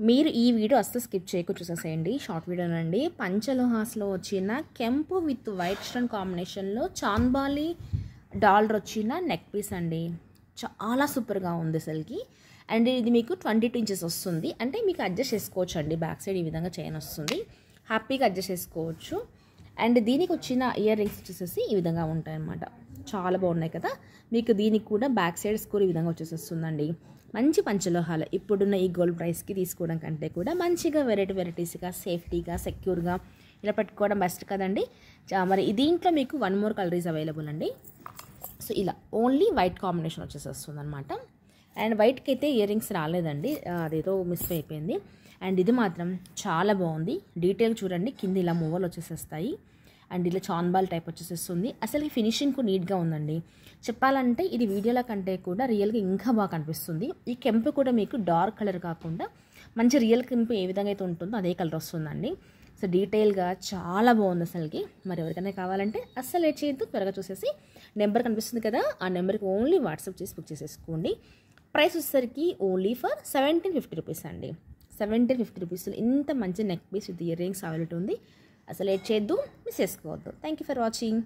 మీరు ఈ వీడియో అస్సలు స్కిప్ చేయకుండా చూసేసేయండి. షార్ట్ వీడియోనండి. పంచలోహాస్లో వచ్చిన కెంపు విత్ వైట్ స్టోన్ కాంబినేషన్లో చాంబాలి డాలర్ వచ్చిన నెక్ పీస్ అండి. చాలా సూపర్గా ఉంది అసలుకి. అండ్ ఇది మీకు 22 ఇంచెస్ వస్తుంది. అంటే మీకు అడ్జస్ట్ చేసుకోవచ్చు అండి. బ్యాక్ సైడ్ ఈ విధంగా చైన్ వస్తుంది, హ్యాపీగా అడ్జస్ట్ చేసుకోవచ్చు. అండ్ దీనికి వచ్చిన ఇయర్ రింగ్స్ వచ్చేసేసి ఈ విధంగా ఉంటాయన్నమాట. చాలా బాగున్నాయి కదా. మీకు దీనికి కూడా బ్యాక్ సైడ్ స్కోర్ ఈ విధంగా వచ్చేసేస్తుందండి. మంచి పంచలోహాలు ఇప్పుడున్న ఈ గోల్డ్ ప్రైస్కి తీసుకోవడం కంటే కూడా మంచిగా వెరైటీస్గా సేఫ్టీగా సెక్యూర్గా ఇలా పెట్టుకోవడం బెస్ట్ కదండి. మరి దీంట్లో మీకు 1 more కలర్ ఈజ్ అవైలబుల్ అండి. సో ఇలా ఓన్లీ వైట్ కాంబినేషన్ వచ్చేసేస్తుంది అనమాట. అండ్ వైట్కి అయితే ఇయర్ రింగ్స్ రాలేదండి, అదేదో మిస్ అయిపోయింది. అండ్ ఇది మాత్రం చాలా బాగుంది. డీటెయిల్ చూడండి, కింద ఇలా మూవలు వచ్చేసేస్తాయి. అండ్ ఇలా చాన్బాల్ టైప్ వచ్చేసేస్తుంది. అసలు ఈ ఫినిషింగ్ కూడా నీట్గా ఉందండి. చెప్పాలంటే ఇది వీడియోల కంటే కూడా రియల్గా ఇంకా బాగా కనిపిస్తుంది. ఈ కెంపు కూడా మీకు డార్క్ కలర్ కాకుండా మంచి రియల్ కెంపు ఏ విధంగా అయితే ఉంటుందో అదే కలర్ వస్తుందండి. సో డీటెయిల్గా చాలా బాగుంది అసలుకి. మరి ఎవరికైనా కావాలంటే అస్సలు లేట్ చేయొద్దు, త్వరగా చూసేసి నెంబర్ కనిపిస్తుంది కదా, ఆ నెంబర్కి ఓన్లీ వాట్సాప్ చేసి బుక్ చేసేసుకోండి. ప్రైస్ వచ్చేసరికి ఓన్లీ ఫర్ 1750 రూపీస్ అండి. 1750 రూపీస్లో ఇంత మంచి neck piece with ear rings availability ఉంది. అసలు లేట్ చేయొద్దు, మిస్ చేసుకోవద్దు. Thank you for watching.